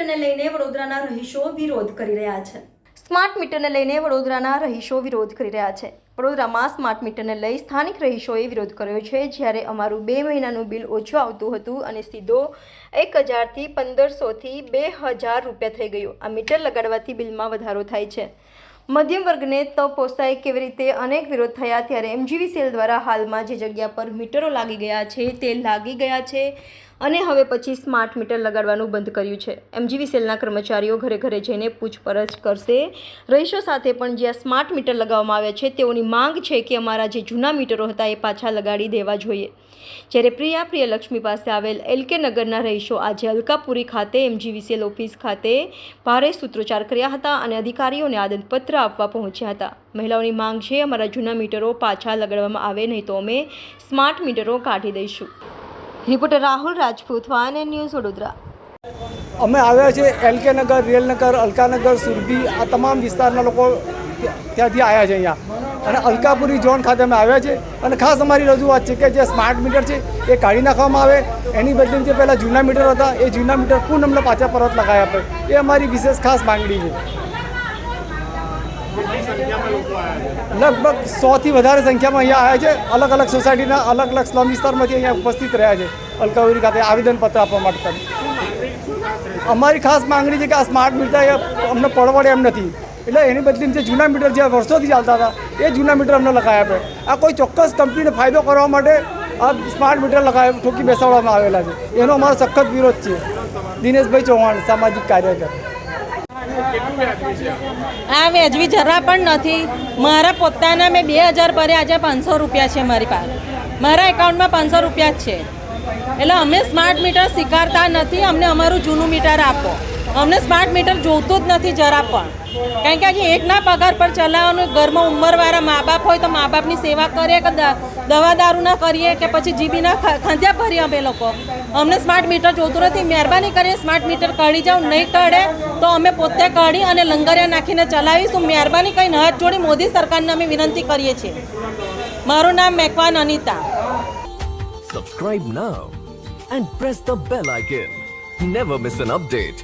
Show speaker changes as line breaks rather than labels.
મીટરને લઈને વડોદરાના રહીશો વિરોધ કરી રહ્યા છે. સ્માર્ટ મીટરને લઈને વડોદરાના રહીશો વિરોધ કરી રહ્યા છે. વડોદરામાં સ્માર્ટ મીટરને લઈ સ્થાનિક રહીશોએ વિરોધ કર્યો છે. જ્યારે અમારું 2 મહિનાનું બિલ ઓછું આવતું હતું અને સીધો 1000થી 1500થી 2000 રૂપિયા થઈ ગયું. આ મીટર લગાડવાથી બિલમાં વધારો થાય છે. મધ્યમ વર્ગને તો પોસાય કેવી રીતે અનેક વિરોધ થયા. ત્યારે MGVCL દ્વારા હાલમાં જે જગ્યા પર મીટરો લાગી ગયા છે તે લાગી ગયા છે અને હવે પછી સ્માર્ટ મીટર લગાડવાનું બંધ કર્યું છે. MGVCLના કર્મચારીઓ ઘરે ઘરે જઈને પૂછપરછ કરશે. રહીશો સાથે પણ જ્યાં સ્માર્ટ મીટર લગાવવામાં આવ્યા છે તેઓની માંગ છે કે અમારા જે જૂના મીટરો હતા એ પાછા લગાડી દેવા જોઈએ. જ્યારે પ્રિયલક્ષ્મી પાસે આવેલ LK નગરના રહીશો આજે અલકાપુરી ખાતે MGVCL ઓફિસ ખાતે ભારે સૂત્રોચ્ચાર કર્યા હતા અને અધિકારીઓને આદનપત્ર આપવા પહોંચ્યા હતા. મહિલાઓની માંગ છે અમારા જૂના મીટરો પાછા લગાડવામાં આવે, નહીં તો અમે સ્માર્ટ મીટરો કાઢી દઈશું. Reporter Rahul Rajput, YNN news, Vadodara.
અમે આવ્યા છે LK નગર, રેલનગર, અલકાનગર, સુરભી, આ તમામ વિસ્તારના લોકો ત્યાંથી આવ્યા છે અહીંયા, અને અલકાપુરી ઝોન ખાતે અમે આવ્યા છે. અને ખાસ અમારી રજૂઆત છે કે જે સ્માર્ટ મીટર છે એ કાઢી નાખવામાં આવે, એની બદલે જે પહેલાં જૂના મીટર હતા એ જૂના મીટર પૂર્ણ અમને પાછા પરત લગાવી આપે, એ અમારી વિશેષ ખાસ માંગણી છે. લગભગ 100થી વધારે સંખ્યામાં અહીંયા આવ્યા છે. અલગ અલગ સોસાયટીના અલગ અલગ સ્લમ વિસ્તારમાંથી અહીંયા ઉપસ્થિત રહ્યા છે અલકાપુરી ખાતે આવેદનપત્ર આપવા માટે. અમારી ખાસ માંગણી છે કે આ સ્માર્ટ મીટર અમને પરવડે એમ નથી, એટલે એની બદલી જે જૂના મીટર જે વર્ષોથી ચાલતા હતા એ જૂના મીટર અમને લગાવી આપે. આ કોઈ ચોક્કસ કંપનીને ફાયદો કરવા માટે આ સ્માર્ટ મીટર ઠોકી બેસાડવામાં આવેલા છે, એનો અમારો સખત વિરોધ છે. દિનેશભાઈ ચૌહાણ, સામાજિક કાર્યકર.
આ વ્યાજબી જરા પણ નથી. મારા પોતાના મેં 2000 ભરે, આજે 500 રૂપિયા છે મારી પાસે. મારા એકાઉન્ટમાં 500 રૂપિયા જ છે. એટલે અમે સ્માર્ટ મીટર સ્વીકારતા નથી. અમને અમારું જૂનું મીટર આપો. અમને સ્માર્ટ મીટર જોઈતું જ નથી જરા પણ. કારણ કે આજે એકના પગાર પર ચલાવવાનું, ઘરમાં ઉંમરવાળા મા બાપ હોય તો મા બાપની સેવા કરીએ કે દવા દારૂ ના કરીએ કે પછી જીબીના ખંધ્યા ભરીએ અમે લોકો. અમને સ્માર્ટ મીટર જોતું નથી. મહેરબાની કરીને સ્માર્ટ મીટર કાઢી જાઓ. નહીં કાઢે તો અમે પોતે કાઢી અને લંગરિયા નાખીને ચલાવીશું. મહેરબાની કરીને હાથ જોડી મોદી સરકારને અમે વિનંતી કરીએ છીએ. મારું નામ Macwan Anita.
Subscribe now and press the bell icon. Never miss an update.